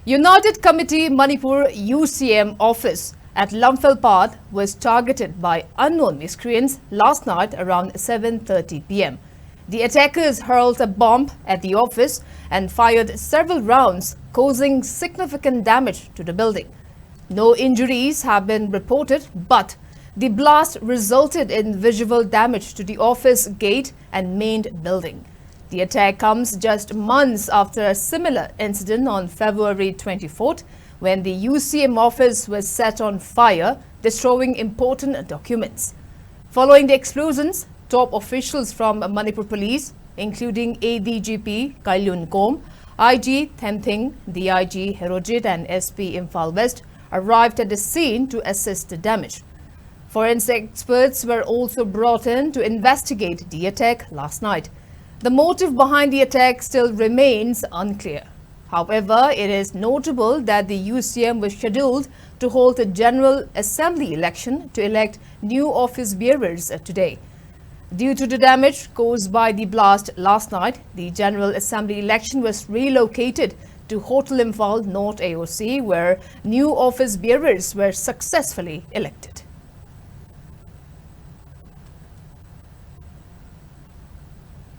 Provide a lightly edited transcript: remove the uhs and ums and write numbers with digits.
United Committee Manipur UCM office at Imphal Path was targeted by unknown miscreants last night around 7:30 p.m. The attackers hurled a bomb at the office and fired several rounds, causing significant damage to the building. No injuries have been reported, but the blast resulted in visual damage to the office gate and main building. The attack comes just months after a similar incident on February 24th, when the UCM office was set on fire, destroying important documents. Following the explosions, top officials from Manipur Police, including ADGP Kalyun Kom, IG Themthing, DIG Herojit and SP Imphal West, arrived at the scene to assess the damage. Forensic experts were also brought in to investigate the attack last night. The motive behind the attack still remains unclear. However, it is notable that the UCM was scheduled to hold a General Assembly election to elect new office bearers today. Due to the damage caused by the blast last night, the General Assembly election was relocated to Hotel Imphal North AOC, where new office bearers were successfully elected.